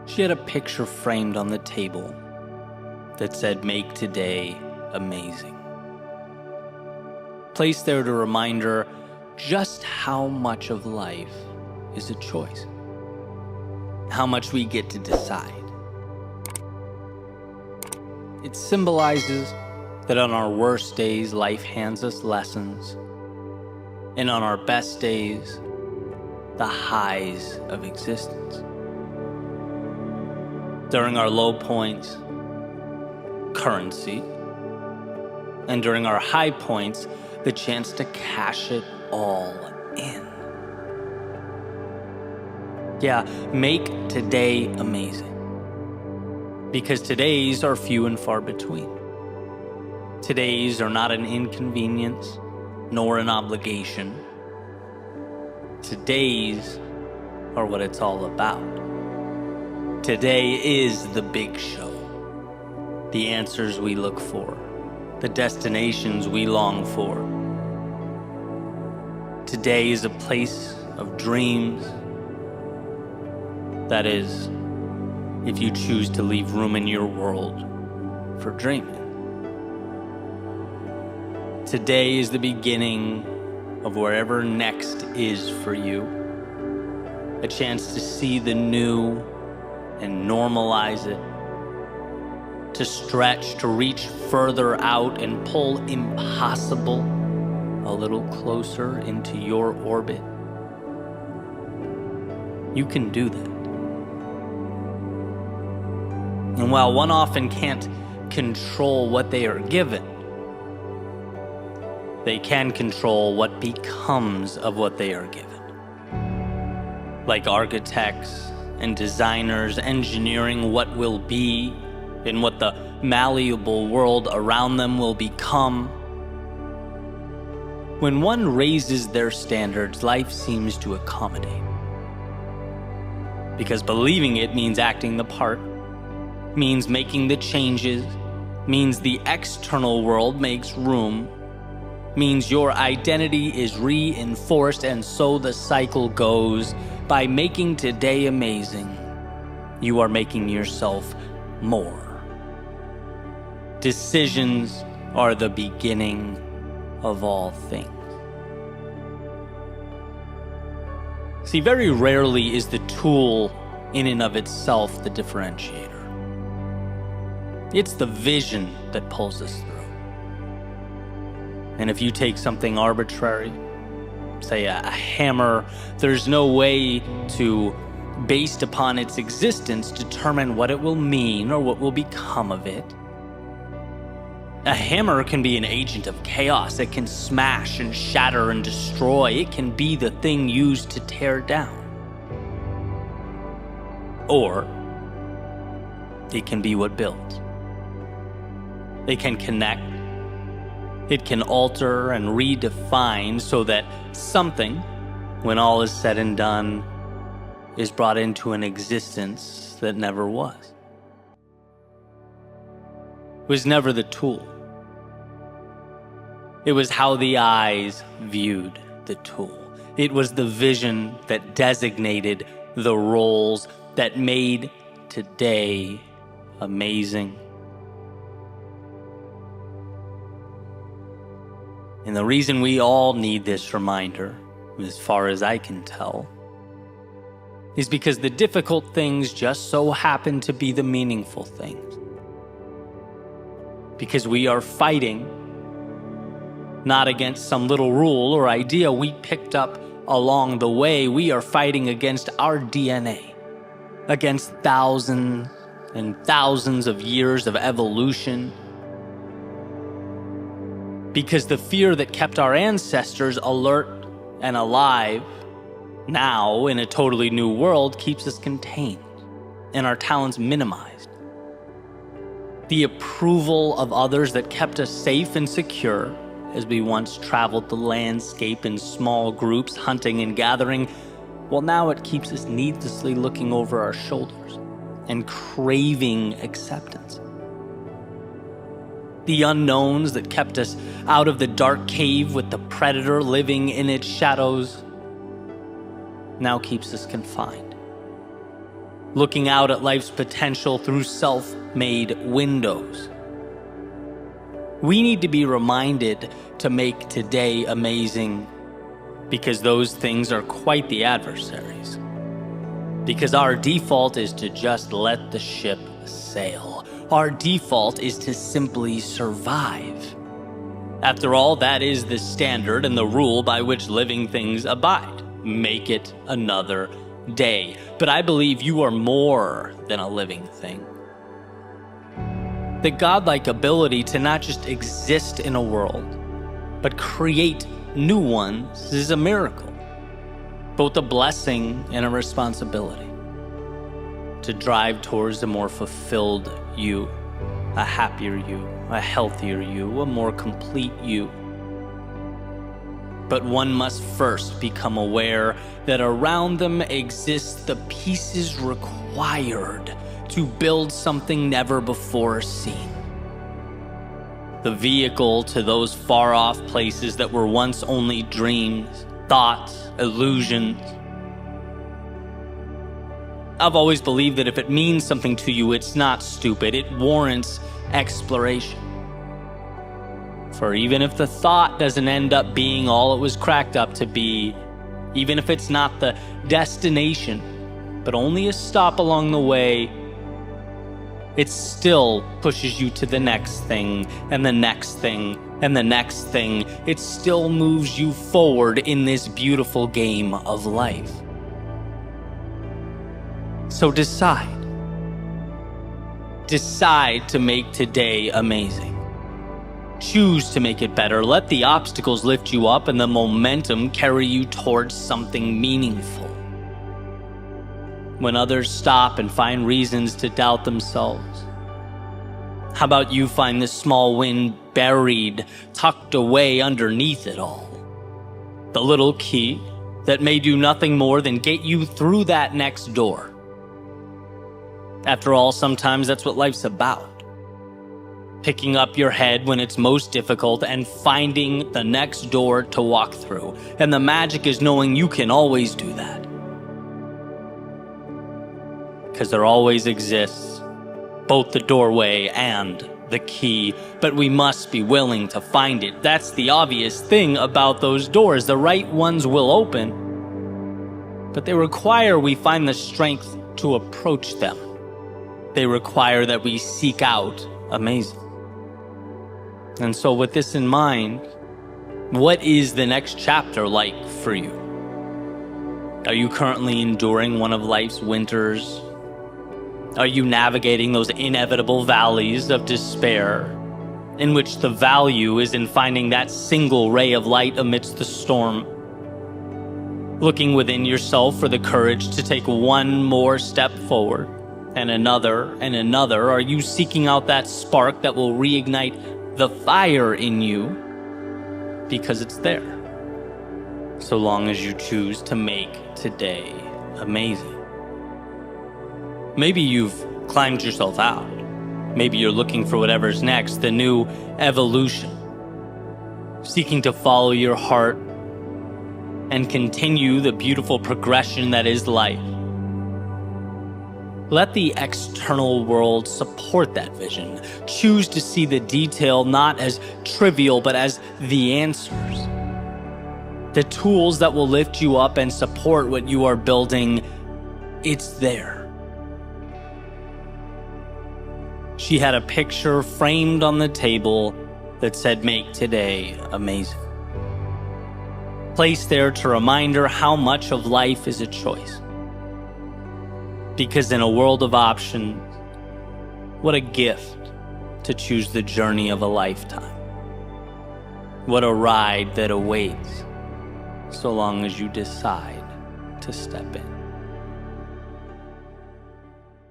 She had a picture framed on the table that said, "Make today amazing." Placed there to remind her just how much of life is a choice. How much we get to decide. It symbolizes that on our worst days, life hands us lessons, and on our best days, the highs of existence. During our low points, currency, and during our high points, the chance to cash it all in. Yeah, make today amazing. Because today's are few and far between. Today's are not an inconvenience, nor an obligation. Today's are what it's all about. Today is the big show. The answers we look for. The destinations we long for. Today is a place of dreams. That is, if you choose to leave room in your world for dreaming. Today is the beginning of wherever next is for you. A chance to see the new and normalize it. To stretch, to reach further out and pull impossible a little closer into your orbit. You can do that. And while one often can't control what they are given, they can control what becomes of what they are given. Like architects and designers engineering what will be and what the malleable world around them will become. When one raises their standards, life seems to accommodate. Because believing it means acting the part, means making the changes, means the external world makes room, means your identity is reinforced, and so the cycle goes. By making today amazing, you are making yourself more. Decisions are the beginning of all things. See, very rarely is the tool in and of itself the differentiator. It's the vision that pulls us through. And if you take something arbitrary, say a hammer, there's no way to, based upon its existence, determine what it will mean or what will become of it. A hammer can be an agent of chaos. It can smash and shatter and destroy. It can be the thing used to tear down. Or it can be what builds. It can connect. It can alter and redefine so that something, when all is said and done, is brought into an existence that never was. It was never the tool. It was how the eyes viewed the tool. It was the vision that designated the roles that made today amazing. And the reason we all need this reminder, as far as I can tell, is because the difficult things just so happen to be the meaningful things. Because we are fighting not against some little rule or idea we picked up along the way. We are fighting against our DNA, against thousands and thousands of years of evolution. Because the fear that kept our ancestors alert and alive now in a totally new world keeps us contained and our talents minimized. The approval of others that kept us safe and secure as we once traveled the landscape in small groups, hunting and gathering, well, now it keeps us needlessly looking over our shoulders and craving acceptance. The unknowns that kept us out of the dark cave with the predator living in its shadows now keeps us confined. looking out at life's potential through self-made windows. We need to be reminded to make today amazing, because those things are quite the adversaries. Because our default is to just let the ship sail. Our default is to simply survive. After all, that is the standard and the rule by which living things abide. Make it another day. But I believe you are more than a living thing. The godlike ability to not just exist in a world, but create new ones is a miracle, both a blessing and a responsibility. To drive towards a more fulfilled you, a happier you, a healthier you, a more complete you. But one must first become aware that around them exist the pieces required to build something never before seen. The vehicle to those far-off places that were once only dreams, thoughts, illusions. I've always believed that if it means something to you, it's not stupid. It warrants exploration. For even if the thought doesn't end up being all it was cracked up to be, even if it's not the destination, but only a stop along the way, it still pushes you to the next thing, and the next thing, and the next thing. It still moves you forward in this beautiful game of life. So decide. Decide to make today amazing. Choose to make it better. Let the obstacles lift you up and the momentum carry you towards something meaningful. When others stop and find reasons to doubt themselves, how about you find this small win buried, tucked away underneath it all? The little key that may do nothing more than get you through that next door. After all, sometimes that's what life's about. Picking up your head when it's most difficult and finding the next door to walk through. And the magic is knowing you can always do that. Because there always exists both the doorway and the key, but we must be willing to find it. That's the obvious thing about those doors. The right ones will open, but they require we find the strength to approach them. They require that we seek out amazing. And so with this in mind, what is the next chapter like for you? Are you currently enduring one of life's winters? Are you navigating those inevitable valleys of despair, in which the value is in finding that single ray of light amidst the storm? Looking within yourself for the courage to take one more step forward, and another, are you seeking out that spark that will reignite the fire in you? Because it's there, so long as you choose to make today amazing. Maybe you've climbed yourself out. Maybe you're looking for whatever's next, the new evolution, seeking to follow your heart and continue the beautiful progression that is life. Let the external world support that vision. Choose to see the detail not as trivial, but as the answers. The tools that will lift you up and support what you are building, it's there. She had a picture framed on the table that said, "Make today amazing." Placed there to remind her how much of life is a choice. Because in a world of options, what a gift to choose the journey of a lifetime. What a ride that awaits, so long as you decide to step in.